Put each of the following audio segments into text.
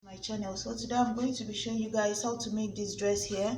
My channel. So today I'm going to be showing you guys how to make this dress here.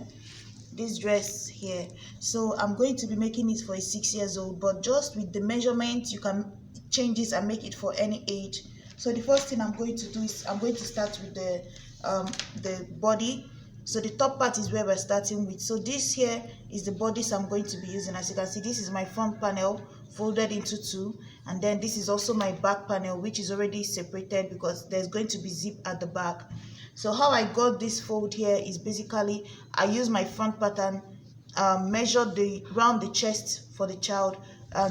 So I'm going to be making it for a 6 years old, but just with the measurement you can change this and make it for any age. So the first thing I'm going to do is I'm going to start with the body. So the top part is where we're starting with. So this here is the bodice I'm going to be using. As you can see, this is my front panel folded into two, and then this is also my back panel, which is already separated because there's going to be zip at the back. So how I got this fold here is basically I use my front pattern, measured round the chest for the child,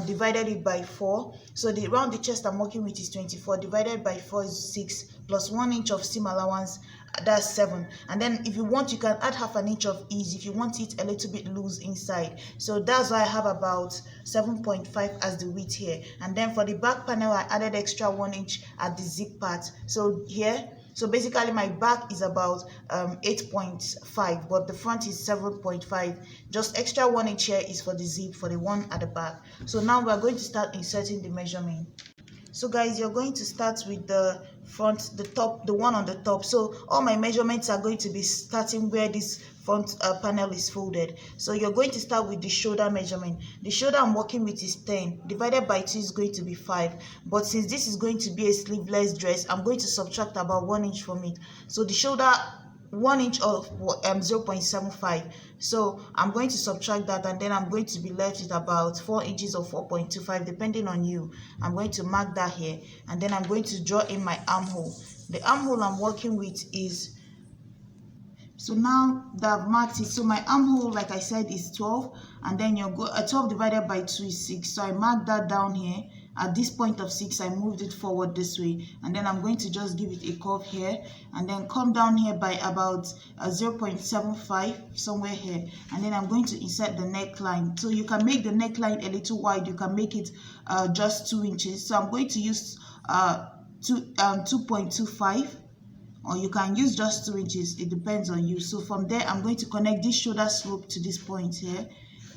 divided it by 4. So the round the chest I'm working with is 24, divided by 4 is 6, plus 1 inch of seam allowance, that's 7. And then if you want, you can add half an inch of ease if you want it a little bit loose inside. So that's why I have about 7.5 as the width here. And then for the back panel I added extra 1 inch at the zip part. So here, so basically my back is about 8.5, but the front is 7.5. Just extra 1 inch here is for the zip, for the one at the back. So now we are going to start inserting the measurement. So guys, you're going to start with the front, the top, the one on the top. So all my measurements are going to be starting where this front panel is folded. So you're going to start with the shoulder measurement. The shoulder I'm working with is 10, divided by 2 is going to be 5. But since this is going to be a sleeveless dress, I'm going to subtract about 1 inch from it. So the shoulder, 1 inch of 0.75. So I'm going to subtract that, and then I'm going to be left with about 4 inches or 4.25 depending on you. I'm going to mark that here, and then I'm going to draw in my armhole. The armhole I'm working with is, so now that I've marked it, so my armhole, like I said, is 12, and then you go 12 divided by 2 is 6. So I mark that down here. At this point of 6, I moved it forward this way, and then I'm going to just give it a curve here, and then come down here by about 0.75 somewhere here, and then I'm going to insert the neckline. So you can make the neckline a little wide, you can make it just 2 inches. So I'm going to use 2.25, or you can use just 2 inches, it depends on you. So from there I'm going to connect this shoulder slope to this point here,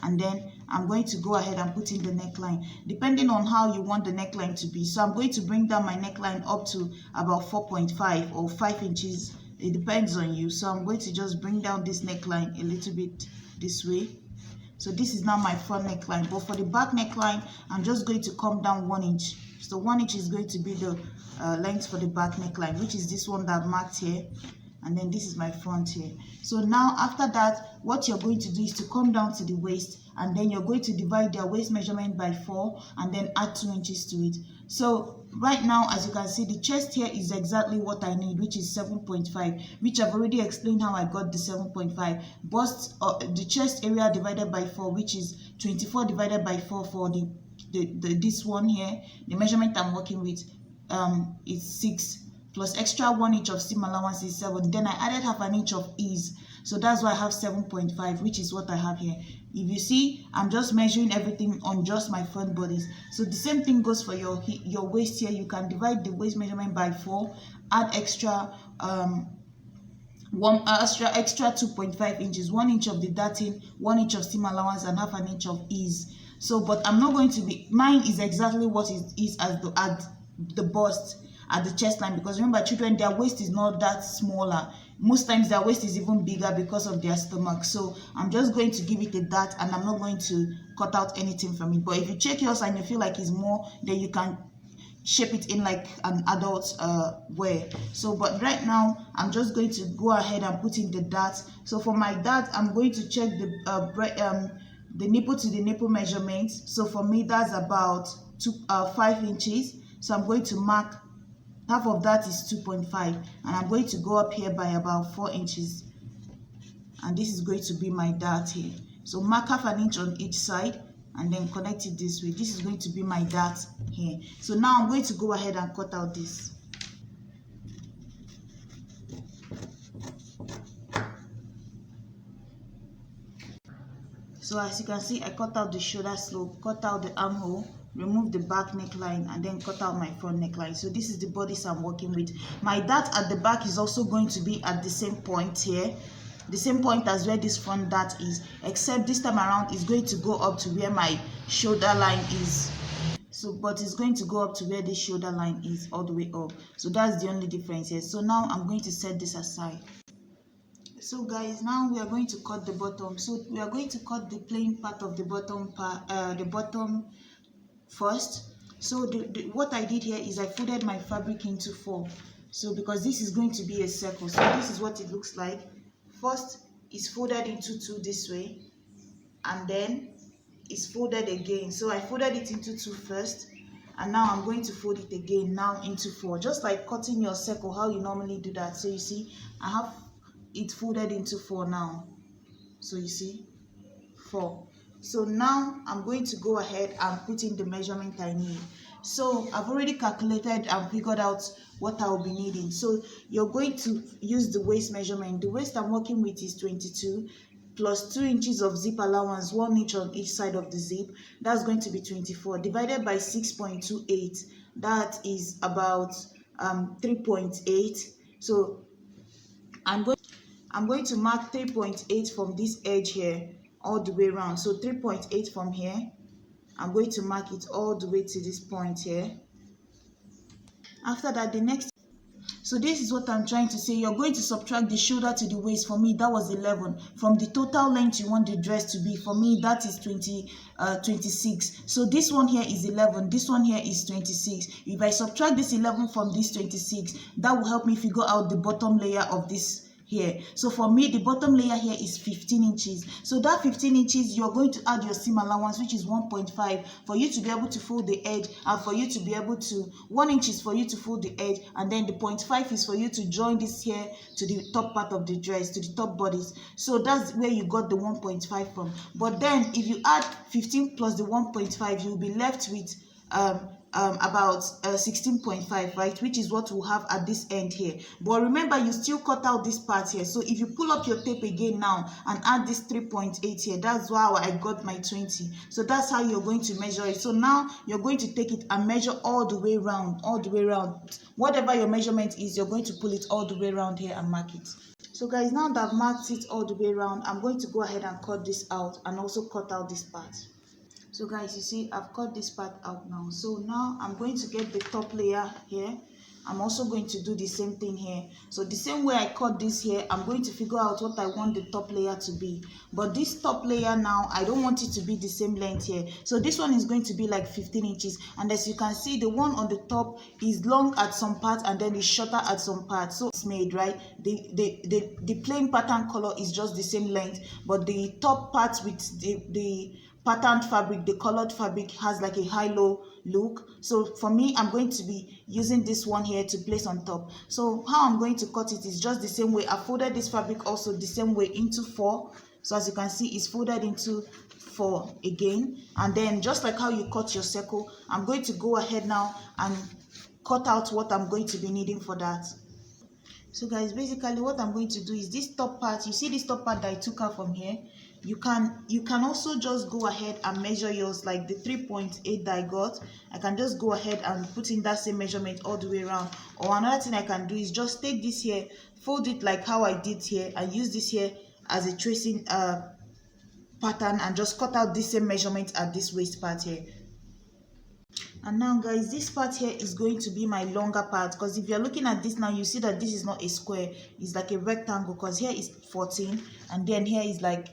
and then I'm going to go ahead and put in the neckline depending on how you want the neckline to be. So I'm going to bring down my neckline up to about 4.5 or 5 inches, it depends on you. So I'm going to just bring down this neckline a little bit this way. So this is now my front neckline, but for the back neckline I'm just going to come down 1 inch. So 1 inch is going to be the length for the back neckline, which is this one that I've marked here, and then this is my front here. So now after that, what you're going to do is to come down to the waist, and then you're going to divide their waist measurement by 4 and then add 2 inches to it. So right now, as you can see, the chest here is exactly what I need, which is 7.5, which I've already explained how I got the 7.5. Bust the chest area divided by 4, which is 24 divided by 4 for this one here. The measurement I'm working with is 6, plus extra 1 inch of seam allowance is 7. Then I added half an inch of ease, so that's why I have 7.5, which is what I have here. If you see, I'm just measuring everything on just my front bodies. So the same thing goes for your waist here. You can divide the waist measurement by 4, add extra extra 2.5 inches, 1 inch of the darting, 1 inch of seam allowance, and half an inch of ease. So but I'm not going to be, mine is exactly what it is at the bust, at the chest line, because remember, children, their waist is not that smaller. Most times their waist is even bigger because of their stomach. So I'm just going to give it a dart, and I'm not going to cut out anything from it. But if you check yours and you feel like it's more, then you can shape it in like an adult wear. So but right now I'm just going to go ahead and put in the dart. So for my dart, I'm going to check the nipple to the nipple measurements. So for me, that's about 5 inches. So I'm going to mark half of that is 2.5, and I'm going to go up here by about 4 inches, and this is going to be my dart here. So mark half an inch on each side and then connect it this way. This is going to be my dart here. So now I'm going to go ahead and cut out this. So as you can see, I cut out the shoulder slope, cut out the armhole, remove the back neckline, and then cut out my front neckline. So this is the bodice I'm working with. My dart at the back is also going to be at the same point here, the same point as where this front dart is, except this time around it's going to go up to where my shoulder line is. So but it's going to go up to where the shoulder line is, all the way up. So that's the only difference here. So now I'm going to set this aside. So guys, now we are going to cut the bottom. So we are going to cut the plain part of the bottom part, the bottom first. So what I did here is I folded my fabric into 4. So because this is going to be a circle, so this is what it looks like. First is folded into 2 this way, and then it's folded again. So I folded it into 2 first, and now I'm going to fold it again now into 4, just like cutting your circle, how you normally do that. So you see, I have it folded into 4 now. So you see, 4. So now I'm going to go ahead and put in the measurement I need. So I've already calculated and figured out what I will be needing. So you're going to use the waist measurement. The waist I'm working with is 22 plus 2 inches of zip allowance, 1 inch on each side of the zip. That's going to be 24 divided by 6.28. That is about 3.8. So I'm going to mark 3.8 from this edge here all the way around. So 3.8 from here, I'm going to mark it all the way to this point here. After that, the next, so this is what I'm trying to say. You're going to subtract the shoulder to the waist. For me, that was 11. From the total length you want the dress to be, for me, that is 26. So this one here is 11. This one here is 26. If I subtract this 11 from this 26, that will help me figure out the bottom layer of this here. So for me, the bottom layer here is 15 inches. So that 15 inches, you're going to add your seam allowance, which is 1.5, for you to be able to fold the edge, and for you to be able to, 1 inch is for you to fold the edge, and then the 0.5 is for you to join this here to the top part of the dress, to the top bodice. So that's where you got the 1.5 from. But then if you add 15 plus the 1.5, you'll be left with about 16.5, right, which is what we'll have at this end here. But remember, you still cut out this part here. So if you pull up your tape again now and add this 3.8 here, that's how I got my 20. So that's how you're going to measure it. So now you're going to take it and measure all the way around, whatever your measurement is, you're going to pull it all the way around here and mark it. So guys, now that I've marked it all the way around, I'm going to go ahead and cut this out and also cut out this part. So guys, you see, I've cut this part out now. So now I'm going to get the top layer here. I'm also going to do the same thing here. So the same way I cut this here, I'm going to figure out what I want the top layer to be. But this top layer now, I don't want it to be the same length here. So this one is going to be like 15 inches. And as you can see, the one on the top is long at some parts and then it's shorter at some parts. So it's made, right? The plain pattern color is just the same length, but the top part with the patterned fabric, the colored fabric, has like a high-low look. So for me, I'm going to be using this one here to place on top. So how I'm going to cut it is just the same way. I folded this fabric also the same way into 4. So as you can see, it's folded into 4 again. And then just like how you cut your circle, I'm going to go ahead now and cut out what I'm going to be needing for that. So guys, basically what I'm going to do is this top part, you see this top part that I took out from here, you can also just go ahead and measure yours, like the 3.8 that I got. I can just go ahead and put in that same measurement all the way around. Or another thing I can do is just take this here, fold it like how I did here, and use this here as a tracing pattern, and just cut out this same measurement at this waist part here. And now guys, this part here is going to be my longer part, because if you're looking at this now, you see that this is not a square, it's like a rectangle, because here is 14 and then here is like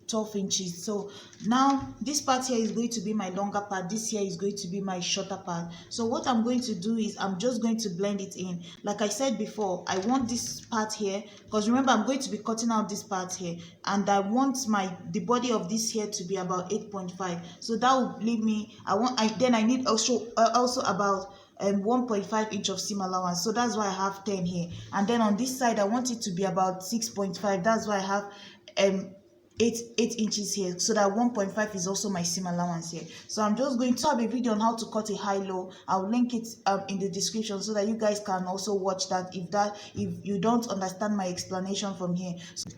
12 inches. So now this part here is going to be my longer part, this here is going to be my shorter part. So what I'm going to do is I'm just going to blend it in. Like I said before, I want this part here, because remember I'm going to be cutting out this part here, and I want the body of this here to be about 8.5. so that will leave me, I need also about 1.5 inch of seam allowance. So that's why I have 10 here, and then on this side I want it to be about 6.5. that's why I have 8 inches here, so that 1.5 is also my seam allowance here. So I'm just going to have a video on how to cut a high-low. I'll link it in the description so that you guys can also watch that if you don't understand my explanation from here. So,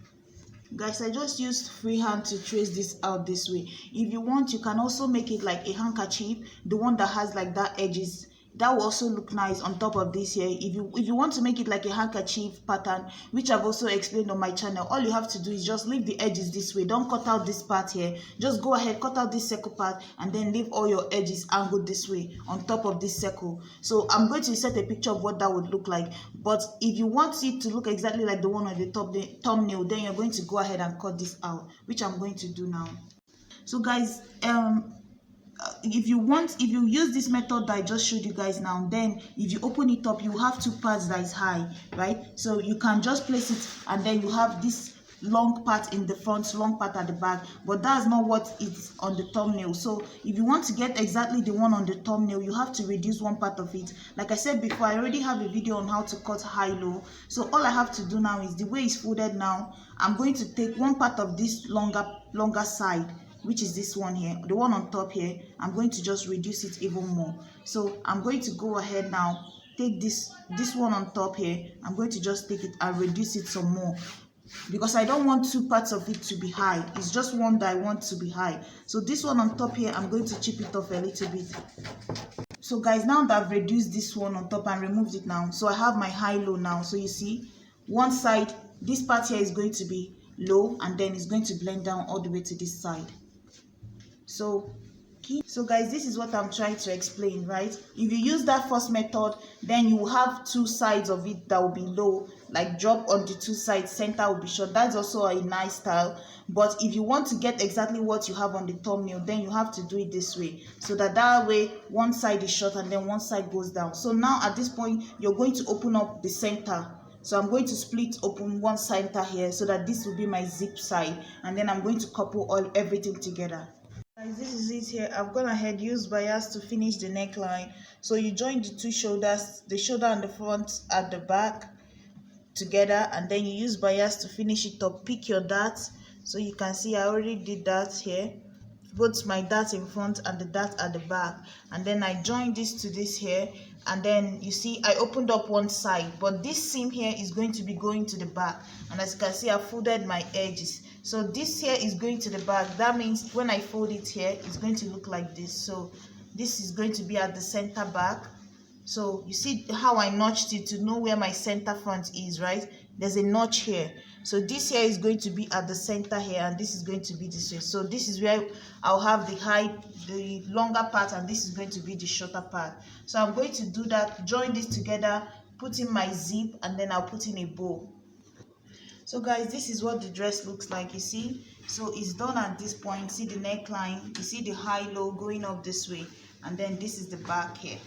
guys, I just used freehand to trace this out this way. If you want, you can also make it like a handkerchief, the one that has like that edges that will also look nice on top of this here. If you want to make it like a handkerchief pattern, which I've also explained on my channel, all you have to do is just leave the edges this way. Don't cut out this part here. Just go ahead, cut out this circle part, and then leave all your edges angled this way on top of this circle. So I'm going to set a picture of what that would look like. But if you want it to look exactly like the one on the top, the thumbnail, then you're going to go ahead and cut this out, which I'm going to do now. So guys, if you use this method that I just showed you guys now, then if you open it up, you have two parts that is high, right? So you can just place it, and then you have this long part in the front, long part at the back, but that's not what is on the thumbnail. So if you want to get exactly the one on the thumbnail, you have to reduce one part of it. Like I said before, I already have a video on how to cut high-low. So all I have to do now is, the way it's folded now, I'm going to take one part of this longer side, which is this one here, the one on top here. I'm going to just reduce it even more. So I'm going to go ahead now, take this one on top here. I'm going to just take it and reduce it some more, because I don't want two parts of it to be high. It's just one that I want to be high. So this one on top here, I'm going to chip it off a little bit. So guys, now that I've reduced this one on top and removed it now, so I have my high-low now. So you see, one side, this part here is going to be low, and then it's going to blend down all the way to this side. So guys, this is what I'm trying to explain, right? If you use that first method, then you will have two sides of it that will be low, like drop on the two sides, center will be short. That's also a nice style. But if you want to get exactly what you have on the thumbnail, then you have to do it this way, so that way one side is short and then one side goes down. So now at this point, you're going to open up the center. So I'm going to split open one center here, so that this will be my zip side, and then I'm going to couple everything together. Guys, this is it here. I've gone ahead, used bias to finish the neckline. So you join the two shoulders, the shoulder and the front at the back together, and then you use bias to finish it up. Pick your darts. So you can see I already did that here, both my dart in front and the dart at the back, and then I join this to this here, and then you see I opened up one side, but this seam here is going to be going to the back, and as you can see I folded my edges. So this here is going to the back. That means when I fold it here, it's going to look like this. So this is going to be at the center back. So you see how I notched it to know where my center front is, right? There's a notch here. So this here is going to be at the center here, and this is going to be this way. So this is where I'll have the longer part, and this is going to be the shorter part. So I'm going to do that, join this together, put in my zip, and then I'll put in a bow. So guys, this is what the dress looks like. You see, so it's done at this point. See the neckline, you see the high-low going up this way, and then this is the back here.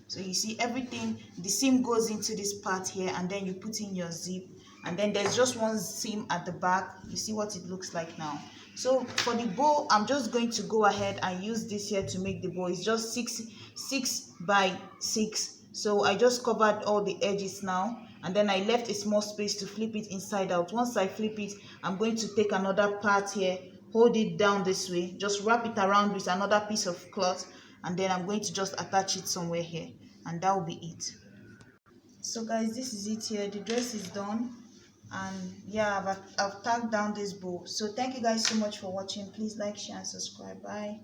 So you see everything, the seam goes into this part here, and then you put in your zip, and then there's just one seam at the back. You see what it looks like now. So for the bow, I'm just going to go ahead and use this here to make the bow. It's just 6 by 6. So I just covered all the edges now, and then I left a small space to flip it inside out. Once I flip it, I'm going to take another part here, hold it down this way, just wrap it around with another piece of cloth, and then I'm going to just attach it somewhere here, and that will be it. So guys, this is it here. The dress is done, and yeah, I've tagged down this bow. So thank you guys so much for watching. Please like, share, and subscribe. Bye.